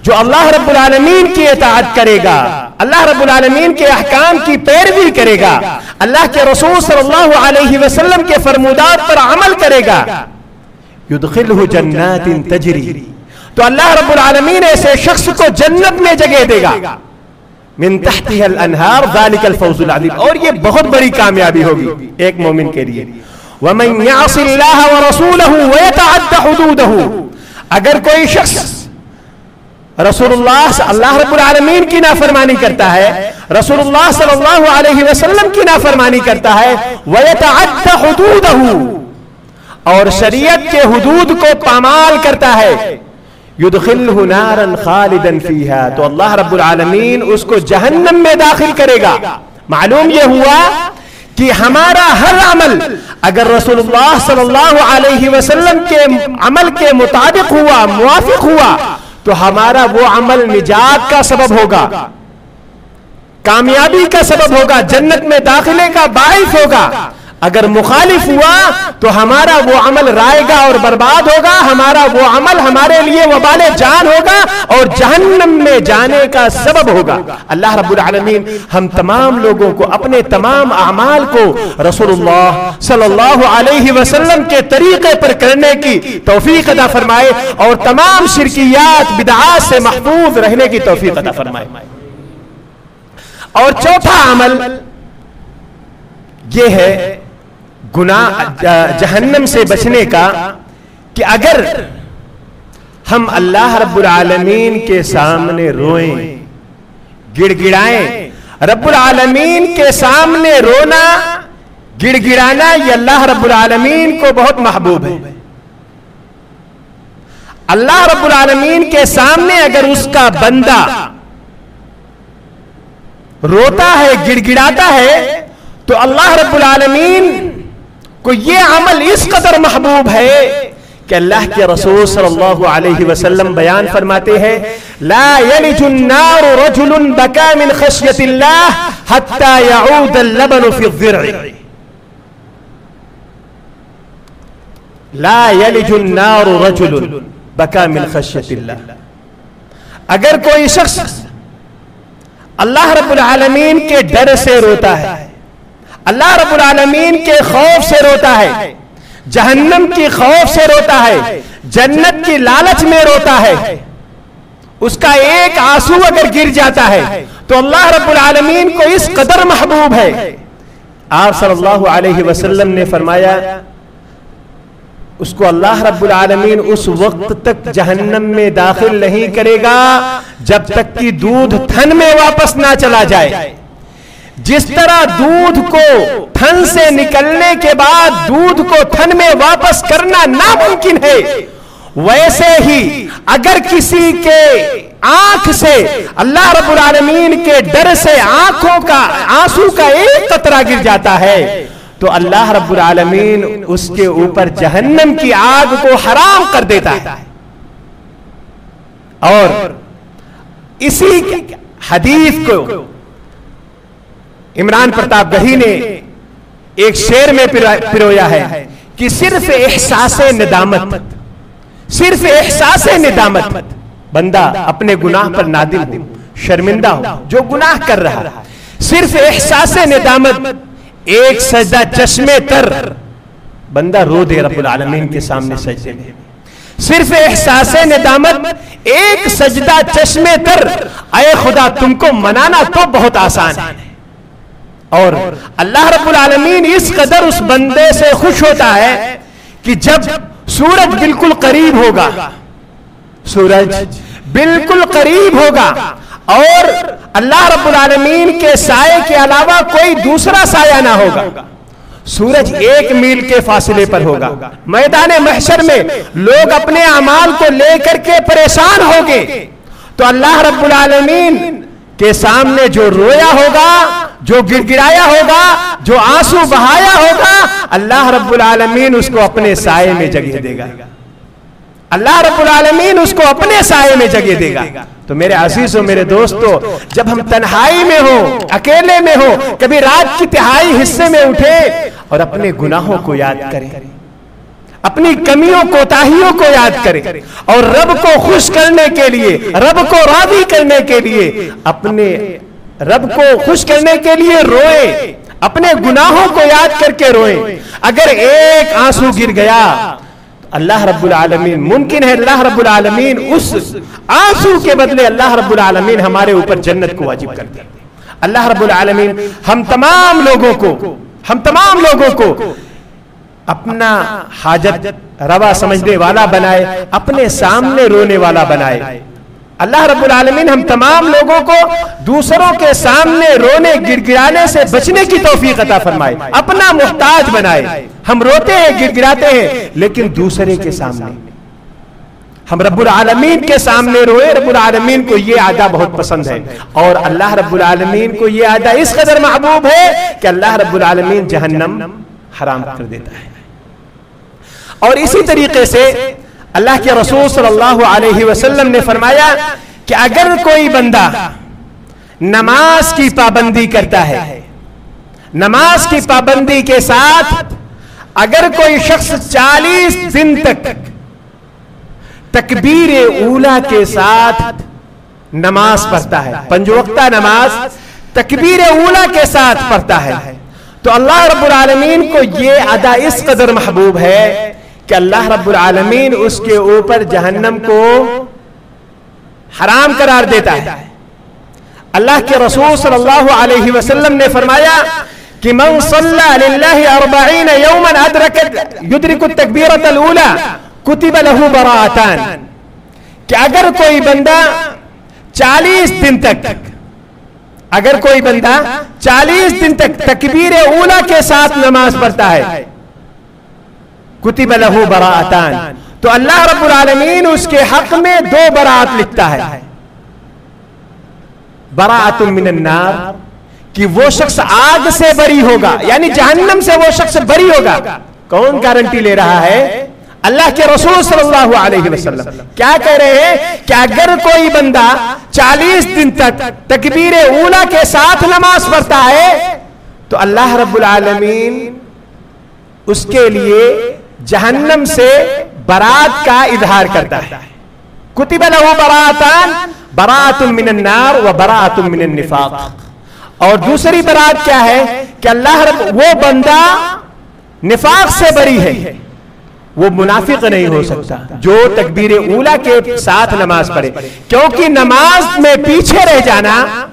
जो अल्लाह रब्बुल आलमीन की इताअत करेगा, अल्लाह रब्बुल आलमीन के अहकाम की पैरवी करेगा, अल्लाह के रसूल सल्लल्लाहु अलैहि वसल्लम के फरमादात पर अमल करेगा, युदखिलहु जन्नातिन तजरी, तो अल्लाह रब्बुल आलमीन ऐसे शख्स को जन्नत में जगह देगा, मिन तहतिहल अन्हार ज़ालिकल फौज़ुल अज़ीम। और ये बहुत बड़ी कामयाबी होगी एक मोमिन के लिए। वमन यअसिल्लाह व रसूलहु व यतअद्दा हुदूदहु, अगर कोई शख्स रसूलुल्लाह अल्लाह रब्बुल आलमीन की नाफरमानी करता है, रसूलुल्लाह सल्लल्लाहु अलैहि वसल्लम की नाफरमानी करता है, व यतअद्दा हुदूदहु, और शरीयत के हुदूद को पामाल करता है, युदखिलहु नारन खालिदन फीहा, तो अल्लाह रब्बुल आलमीन उसको जहन्नम में दाखिल करेगा। मालूम यह हुआ कि हमारा हर अमल अगर रसूलुल्लाह सल्लल्लाहु अलैहि वसल्लम के अमल के मुताबिक हुआ, मुवाफिक हुआ, तो हमारा वो अमल निजात का सबब होगा, कामयाबी का सबब होगा, जन्नत में दाखिले का बाइस होगा। अगर मुखालिफ हुआ तो हमारा वो अमल रायगा और बर्बाद होगा, हमारा वो अमल हमारे लिए वबाले जान होगा और जहन्नम में जाने का सबब होगा। अल्लाह रब्बुल आलमीन हम तमाम लोगों को अपने तमाम अमाल को रसूलुल्लाह सल्लल्लाहु अलैहि वसल्लम के तरीके पर करने की तौफीक अता फरमाए और तमाम शिरकियात बिदआत से महफूज रहने की तौफीक अता फरमाए। और चौथा अमल यह है गुनाह जहन्नम से बचने का, कि अगर हम अल्लाह रब्बुल आलमीन के सामने रोएं, गिड़गिड़ाएं, रब्बुल आलमीन के सामने रोना, गिड़गिड़ाना ये अल्लाह रब्बुल आलमीन को बहुत महबूब है। अल्लाह रब्बुल आलमीन के सामने अगर उसका बंदा रोता है, गिड़गिड़ाता है, तो अल्लाह रब्बुल आलमीन को ये अमल इस कदर महबूब है कि अल्लाह के रसूल सल्लल्लाहु अलैहि वसल्लम बयान फरमाते हैं, ला यलिजुन नार रजुलन बका मिन खश्यतिल्लाह हत्ता यऊद अल-लबन फी ज़िर्इ। ला यलिजुन नार रजुलन बका मिन खश्यतिल्लाह, अगर कोई शख्स अल्लाह रब्बुल आलमीन के डर से रोता है, अल्लाह रब्बुल आलमीन के खौफ से रोता है, जहन्नम की खौफ से रोता है, जन्नत की लालच में रोता है, उसका एक आंसू अगर गिर जाता है तो अल्लाह रब्बुल आलमीन को इस कदर महबूब है। आप सल्लल्लाहु अलैहि वसल्लम ने फरमाया उसको अल्लाह रब्बुल आलमीन उस वक्त तक जहन्नम में दाखिल नहीं करेगा जब तक कि दूध थन में वापस ना चला जाए। जिस तरह दूध को थन से निकलने के बाद दूध को थन में वापस करना नामुमकिन है, वैसे ही अगर किसी के आंख से अल्लाह रब्बुल आलमीन के डर से आंखों का आंसू का एक कतरा गिर जाता है तो अल्लाह रब्बुल आलमीन उसके ऊपर जहन्नम की आग को हराम कर देता है। और इसी हदीस को इमरान प्रतापगढ़ी ने एक शेर में पिरोया है कि सिर्फ एहसासे निदामत, सिर्फ एहसासे निदामत, बंदा अपने गुनाह पर नादिम हो, शर्मिंदा हो, जो गुनाह कर रहा है, सिर्फ एहसासे निदामत, एक सजदा चश्मे तर बंदा रो दे रब्बुल आलमीन के सामने सजदे में। सिर्फ एहसासे निदामत, एक सजदा चश्मे तर, अय खुदा तुमको मनाना तो बहुत आसान है। और अल्लाह रब्बुल आलमीन इस कदर उस बंदे से खुश होता है कि जब सूरज बिल्कुल करीब होगा, सूरज बिल्कुल करीब होगा और अल्लाह रब्बुल आलमीन के साये के अलावा कोई दूसरा साया ना होगा, सूरज 1 मील के फासले पर होगा, मैदान महशर में लोग अपने अमाल को लेकर के परेशान होंगे तो अल्लाह रब्बुल आलमीन के सामने जो रोया होगा, जो गिड़गिड़ाया होगा, जो आंसू बहाया होगा, अल्लाह रब्बुल आलमीन उसको अपने साये में जगह देगा। अल्लाह रब्बुल आलमीन उसको अपने साये में जगह देगा। तो मेरे अजीजों, मेरे दोस्तों, जब हम तन्हाई में हो, अकेले में हो, कभी रात की तिहाई हिस्से में उठे और अपने गुनाहों को याद करें, अपनी कमियों कोताहियों को याद करें और रब को खुश करने के लिए, रब को राजी करने के लिए, अपने रब को खुश करने के लिए रोए, अपने गुनाहों को याद करके रोए। अगर एक आंसू गिर गया अल्लाह रब्बुल आलमीन, मुमकिन है अल्लाह रब्बुल आलमीन उस आंसू के बदले अल्लाह रब्बुल आलमीन हमारे ऊपर जन्नत को वाजिब कर दे। अल्लाह रब्बुल आलमीन हम तमाम लोगों को अपना हाजत रवा समझने वाला बनाए, अपने सामने रोने वाला बनाए। अल्लाह रब्बुल आलमीन हम तमाम लोगों को दूसरों के सामने रोने गिड़गिड़ाने से बचने की तौफीक अता फरमाए, अपना मुहताज बनाए। हम रोते हैं, गिड़गिड़ाते हैं, लेकिन दूसरे के सामने, हम रब्बुल आलमीन के सामने रोए। रब्बुल आलमीन को ये आदा बहुत पसंद है और अल्लाह रब्बुल आलमीन को ये आदा इस कदर महबूब है कि अल्लाह रब्बुल आलमीन जहन्नम हराम कर देता है। और इसी तरीके से अल्लाह के रसूल सल्लल्लाहु अलैहि वसल्लम ने फरमाया कि अगर कोई बंदा नमाज की पाबंदी करता है, नमाज की पाबंदी के साथ अगर कोई शख्स 40 दिन तक तकबीर ऊला के साथ नमाज पढ़ता है, 5 वक्ता नमाज तकबीर ऊला के साथ पढ़ता है, तो अल्लाह रब्बुल आलमीन को यह अदा इस कदर महबूब है कि अल्लाह रब्बुल आलमीन उसके ऊपर जहन्नम को हराम करार देता है। अल्लाह के रसूल सल्लल्लाहु अलैहि वसल्लम ने फरमाया कि मन सल्ला लिल्लाहि 40 यौमन अदरकत युद्रिकु तकबीरतल ऊला कुतिब लहू बराअतान, कि अगर कोई बंदा 40 दिन तक, अगर कोई बंदा 40 दिन तक तकबीर ऊला के साथ नमाज पढ़ता है, कुतिब लहू बराअतान, तो अल्लाह रब्बुल आलमीन उसके हक में 2 बरात लिखता है। बराअतुम मिनन नार, कि वो शख्स आग से बरी होगा, यानी जहन्नम से वो शख्स बरी होगा। कौन गारंटी ले रहा है? अल्लाह के रसूल सल्लल्लाहु अलैहि वसल्लम क्या कह रहे हैं कि अगर कोई बंदा 40 दिन तक तकबीर ऊला के साथ नमाज पढ़ता है तो अल्लाह रब्बुल आलमीन उसके लिए जहन्नम से बरात का इजहार करता है। कुतिब लहू बराअतान, बराअतुम मिनन नार व बराअतुम मिनन निफाक। और दूसरी बरात क्या है कि वो बंदा निफाक से बरी है, वो मुनाफिक नहीं हो सकता जो तकबीर ऊला के साथ नमाज पढ़े, क्योंकि नमाज में पीछे रह जाना,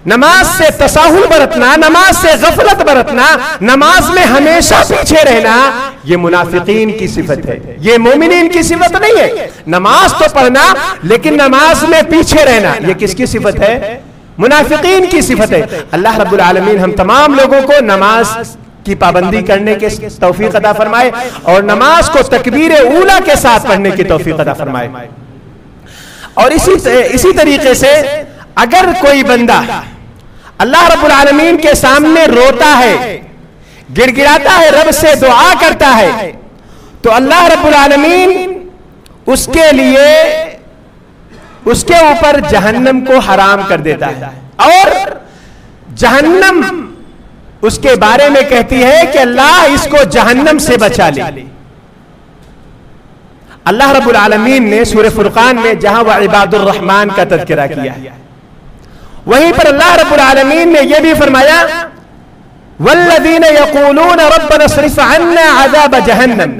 नमाज से तसाहुल बरतना, नमाज से गफलत बरतना, नमाज में हमेशा पीछे रहना, ये मुनाफिकीन की सिफत है, ये मोमिनीन की सिफत नहीं है। नमाज तो पढ़ना लेकिन नमाज में पीछे रहना, ये किसकी सिफत है? मुनाफिकीन की सिफत है। अल्लाह रब्बुल आलमीन हम तमाम लोगों को नमाज की पाबंदी करने के तौफीक अता फरमाए और नमाज को तकबीर ऊला के साथ पढ़ने की तौफीक अता फरमाए। और इसी तरीके से अगर कोई बंदा अल्लाह रब्बुल आलमीन के सामने रोता है, गिड़गिड़ाता है, रब से दुआ करता है, तो अल्लाह रब्बुल आलमीन उसके लिए उसके ऊपर जहन्नम को हराम कर देता है और जहन्नम उसके बारे में कहती है कि अल्लाह इसको जहन्नम से बचा ले। अल्लाह रब्बुल आलमीन ने सूरह फुरकान में जहां वह इबादुर रहमान का तज़किरा किया है, वहीं पर अल्लाह रब्बुल आलमीन ने यह भी फरमाया वल्लज़ीना यक़ूलूना रब्बना स्रिफ़ अन्ना अज़ाब जहन्नम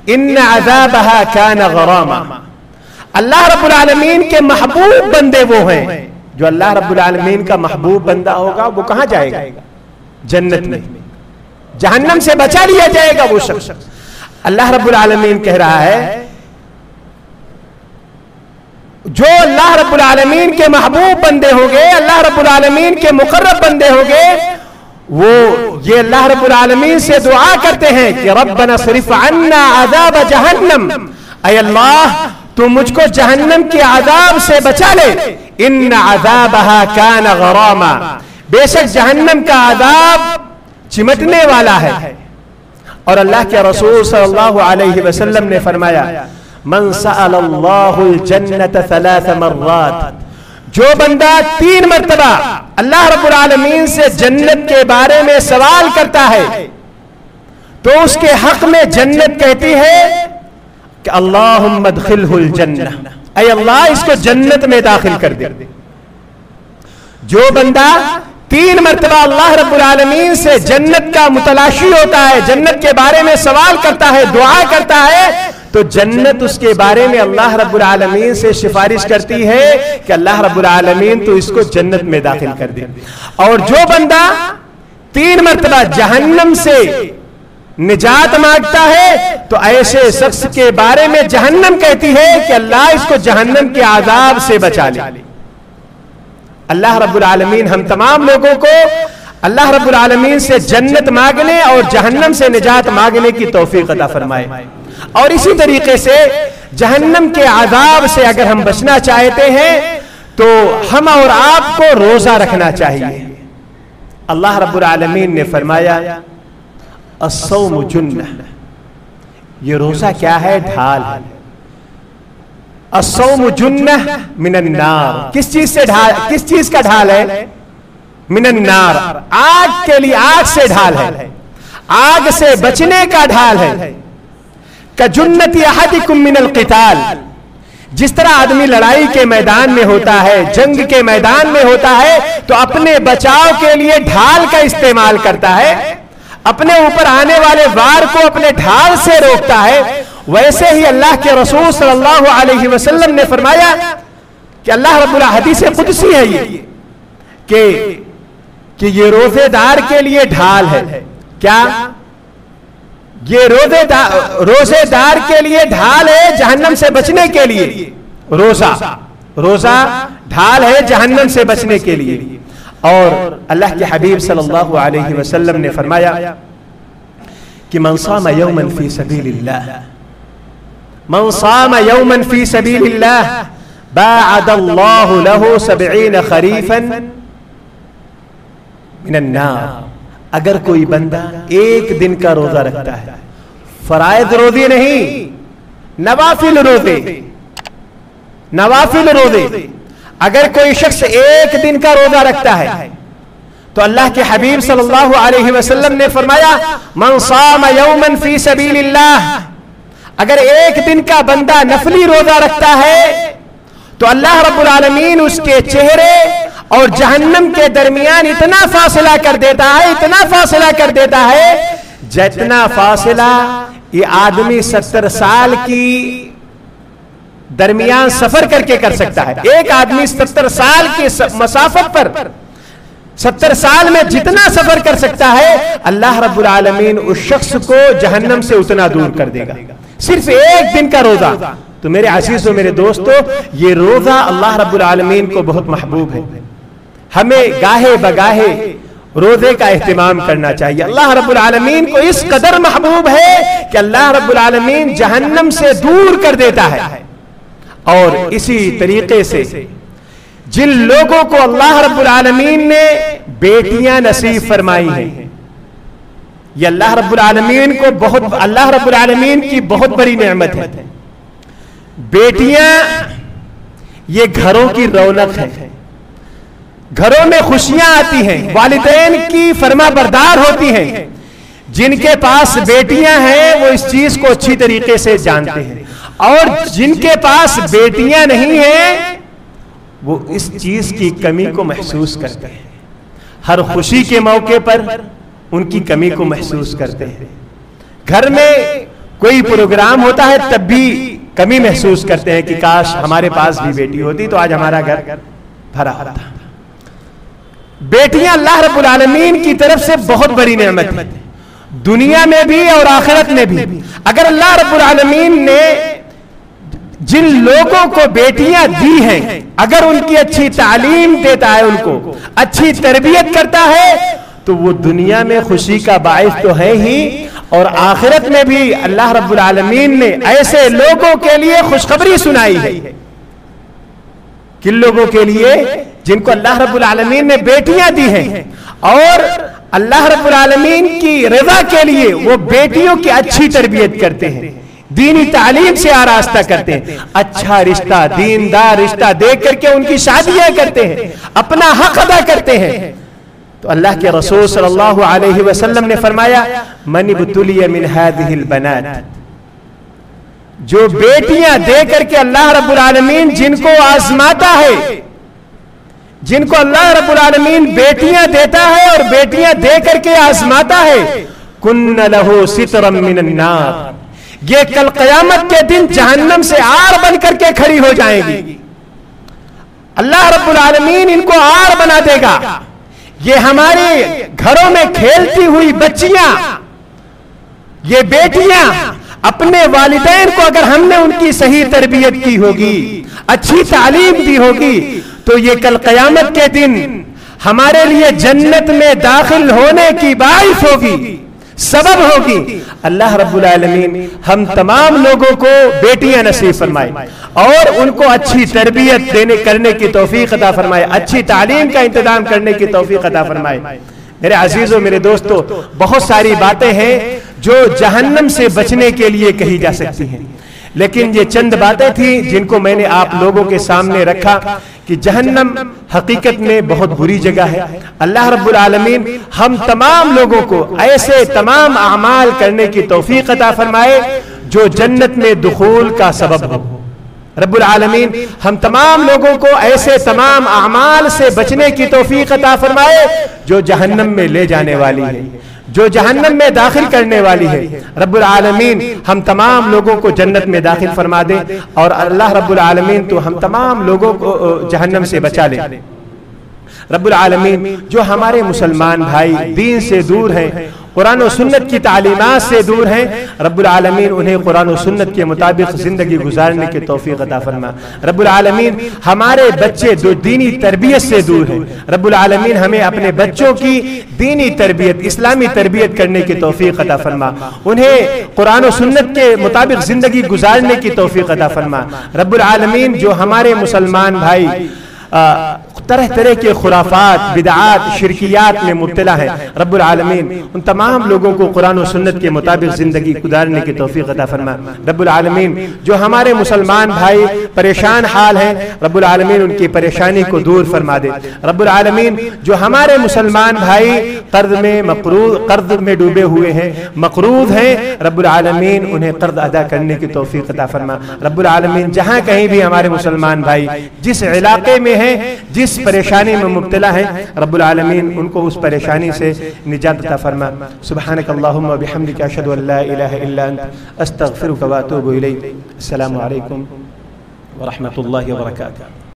इन्न अज़ाबहा कान गरामा। अल्लाह रब्बुल आलमीन के महबूब बंदे वो हैं, जो अल्लाह रब्बुल आलमीन का महबूब बंदा होगा वो कहां जाएगा? जन्नत में। जहन्नम से बचा लिया जाएगा वो शख्स। अल्लाह रब्बुल आलमीन कह रहा है जो अल्लाह रब्बुल आलमीन के महबूब बंदे होंगे, अल्लाह रब्बुल आलमीन के मुकर्रब बंदे होंगे, वो ये अल्लाह रब्बुल आलमीन से दुआ करते हैं कि रब्बना स्रिफ़ अन्ना अज़ाब जहन्नम, ऐ अल्लाह तू मुझको जहन्नम के अज़ाब से बचा ले, इन्न अज़ाबहा कान गरामा, बेशक जहन्नम का अज़ाब चिमटने वाला है। और अल्लाह के रसूल सल्लल्लाहु अलैहि वसल्लम ने फरमाया मन सअलल्लाहुल जन्नत सलास मर्रात, जो बंदा 3 मरतबा अल्लाह रब्बुल आलमीन से जन्नत के बारे में सवाल करता है तो उसके हक में जन्नत कहती है कि अल्लाहुम्मा अदखिलहुल जन्नह, ऐ अल्लाह इसको जन्नत में दाखिल कर दे। जो बंदा 3 मरतबा अल्लाह रब्बुल आलमीन से जन्नत का मुतलाशी होता है, जन्नत के बारे में सवाल करता है, दुआ करता है, तो जन्नत उसके बारे में अल्लाह रब्बुल आलमीन से सिफारिश करती है कि अल्लाह रब्बुल आलमीन तो इसको जन्नत में दाखिल कर दे। और जो बंदा 3 मरतबा जहन्नम से निजात मांगता है तो ऐसे शख्स के बारे में जहन्नम कहती है कि अल्लाह इसको जहन्नम के आजाब से बचा ले। अल्लाह रब्बुल आलमीन हम तमाम लोगों को अल्लाह रब्बुल आलमीन से जन्नत मांगने और जहन्नम से निजात मांगने की तौफीक अता फरमाए। और इसी तरीके से जहन्नम के आजाब से अगर हम बचना चाहते हैं तो हम और आपको रोजा रखना चाहिए। अल्लाह रब्बुल आलमीन ने फरमाया अस्सौम जुन्नह, ये रोजा क्या है? ढाल है। अस्सौम जुन्नह मिनन नार, किस चीज से ढाल, किस चीज का ढाल है? मिनन नार, आग के लिए, आग से ढाल है, आग से बचने का ढाल है। कजुन्नति अहदिकुम मिनल क़िताल, जिस तरह आदमी लड़ाई के मैदान में होता है, जंग के मैदान में होता है, तो अपने बचाव के लिए ढाल का इस्तेमाल करता है, अपने ऊपर आने वाले वार को अपने ढाल से रोकता है, वैसे ही अल्लाह के रसूल सल्लल्लाहु अलैहि वसल्लम ने फरमाया कि अल्लाह रब्बुल हदीस कुदसी है ये कि ये रोजेदार के लिए ढाल है। क्या? ये रोजेदार के लिए ढाल है जहन्नम से बचने के लिए। रोजा ढाल है जहन्नम से बचने के लिए। और अल्लाह के हबीब सल्लल्लाहु अलैहि वसल्लम ने फरमाया कि मन साम यौमन फी सबीलिल्लाह, मन साम यौमन फी सबीलिल्लाह बाअदल्लाहु लहु 70 खरीफन मिनन नार। अगर कोई बंदा 1 दिन का रोजा रखता है, फराइज रोजे नहीं, नवाफिल रोजे, अगर कोई शख्स 1 दिन का रोजा रखता है तो अल्लाह के हबीब सल्लल्लाहु अलैहि वसल्लम ने फरमाया मन साम यौमन फी सबीलिल्लाह, अगर 1 दिन का बंदा नफली रोजा रखता है तो अल्लाह रब्बुल आलमीन उसके चेहरे और जहन्नम के दरमियान इतना फासला कर देता है, इतना फासला कर देता है जितना फासला ये आदमी 70 साल की दरमियान सफर करके कर सकता है। एक आदमी 70 साल की मसाफत पर 70 साल में जितना सफर कर सकता है, अल्लाह रब्बुल आलमीन उस शख्स को जहन्नम से उतना दूर कर देगा, सिर्फ एक दिन का रोजा। तो मेरे अजीजों, मेरे दोस्तों, ये रोजा अल्लाह रब्बुल आलमीन को बहुत महबूब है। हमें गाहे बगाहे रोजे का एहतिमाम करना चाहिए। अल्लाह रब्बुल आलमीन को इस कदर महबूब है कि अल्लाह रब्बुल आलमीन जहन्नम से दूर कर देता है। और इसी तरीके से जिन लोगों को अल्लाह रब्बुल आलमीन ने बेटियां नसीब फरमाई हैं, ये अल्लाह रब्बुल आलमीन की बहुत बड़ी नेमत है। बेटियां ये घरों की रौनक है, घरों में खुशियां आती हैं, वालिदैन की फरमा बरदार होती हैं। जिनके पास बेटियां हैं वो इस चीज को अच्छी तरीके से जानते हैं, और जिनके पास बेटियां नहीं हैं वो इस चीज की कमी को महसूस करते हैं। हर खुशी के मौके पर उनकी कमी को महसूस करते हैं। घर में कोई प्रोग्राम होता है तब भी कमी महसूस करते हैं कि काश हमारे पास भी बेटी होती तो आज हमारा घर भरा होता। बेटियां अल्लाह रब्बुल आलमीन की तरफ से बहुत बड़ी नेमत है, दुनिया में भी और आखिरत में भी। अगर अल्लाह रब्बुल आलमीन ने जिन लोगों को बेटियां दी हैं, अगर उनकी अच्छी तालीम देता है, उनको अच्छी तरबियत करता है, तो वो दुनिया में खुशी का बाइस तो है ही, और आखिरत में भी अल्लाह रब्बुल आलमीन ने ऐसे लोगों के लिए खुशखबरी सुनाई है। किन लोगों के लिए? जिनको अल्लाह रब्बुल आलमीन ने बेटियां दी हैं, और अल्लाह रब्बुल आलमीन की रज़ा के लिए वो बेटियों की अच्छी तरबियत करते हैं, दीनी तालीम से आरास्ता करते हैं, अच्छा रिश्ता, दीनदार रिश्ता देख करके उनकी शादियां करते हैं, अपना हक अदा करते हैं। तो अल्लाह के रसूल सल्लल्लाहु अलैहि वसल्लम ने फरमाया, मन इब्तुलिया मिन हादिहिल बनात, जो बेटियां दे करके अल्लाह रब्बुल आलमीन जिनको आजमाता है, जिनको अल्लाह रब्बुल आलमीन बेटियां देता है और बेटियां दे करके आजमाता है, कुन्न लहू सितरम मिनन नार, ये कल क़यामत के दिन जहन्नम से आर बन करके खड़ी हो जाएंगी। अल्लाह रब्बुल आलमीन इनको आर बना देगा। ये हमारे घरों में खेलती हुई बच्चियां, ये बेटियां, अपने वालिदैन को अगर हमने उनकी सही तरबियत की होगी, अच्छी तालीम दी होगी, तो ये कल क़यामत के दिन हमारे लिए जन्नत में दाखिल होने की बाइस होगी, सबब होगी। अल्लाह रब्बुल आलमीन हम तमाम लोगों को बेटियां नसीब फरमाए और उनको अच्छी तरबियत करने की तौफीक अता फरमाए, अच्छी तालीम का इंतजाम करने की तौफीक अता फरमाए। मेरे अजीजों, मेरे दोस्तों, बहुत सारी बातें हैं जो जहन्नम से बचने के लिए कही जा सकती हैं, लेकिन ये चंद बातें थी जिनको मैंने आप लोगों के सामने रखा कि जहन्नम हकीकत में बहुत बुरी जगह है। अल्लाह रब्बुल आलमीन हम तमाम लोगों को ऐसे तमाम अमाल करने की तौफीक अता फरमाए जो जन्नत में दुखूल का सबब हो। रब्बुल आलमीन हम तमाम लोगों को ऐसे तमाम अमाल से बचने की तौफीक अता फरमाए जो जहन्नम में ले जाने वाली है, जो जहन्नम में दाखिल करने वाली है। रब्बुल आलमीन हम तमाम लोगों को जन्नत में दाखिल फरमा दे, और अल्लाह रब्बुल आलमीन तो हम तमाम लोगों को जहन्नम से बचा ले। रब्बुल आलमीन जो हमारे मुसलमान भाई दीन से दूर हैं, कुरान और सुन्नत की तालीमात से दूर हैं, रब्बुल आलमीन उन्हें कुरान और सुन्नत के मुताबिक जिंदगी गुजारने की तौफीक अता फरमा। रब्बुल आलमीन हमारे बच्चे जो दीनी तरबियत से दूर हैं, रब्बुल आलमीन हमें अपने बच्चों की दीनी तरबियत, इस्लामी तरबियत करने की तौफीक अता फरमा, उन्हें कुरान और सुन्नत के मुताबिक जिंदगी गुजारने की तौफीक अता फरमा। रब्बुल आलमीन जो हमारे मुसलमान भाई तरह तरह के खुराफात, बिदआत, शिरकियात में मुब्तला है, रब्बुल आलमीन उन तमाम लोगों को कुरान और सुन्नत के मुताबिक जिंदगी गुजारने की तौफीक अता फरमा। रब्बुल आलमीन जो हमारे मुसलमान भाई परेशान हाल हैं, रब्बुल आलमीन उनकी परेशानी को दूर फरमा दे। रब्बुल आलमीन जो हमारे मुसलमान भाई कर्ज में डूबे हुए हैं, मकरूज हैं, रब्बुल आलमीन उन्हें कर्ज अदा करने की तौफीक अता फरमा। रब्बुल आलमीन जहाँ कहीं भी हमारे मुसलमान भाई जिस इलाके में हैं, जिस जिस परेशानी में मुब्तला है रब्बुल आलमीन उनको उस परेशानी से निजात अता फरमा। सुब्हानक अल्लाहुम्मा व बिहम्दिका अशहदु अन ला इलाहा इल्ला अंत अस्तगफिरुका व अतूबु इलैक। अस्सलामु अलैकुम व रहमतुल्लाहि व बरकातुहू।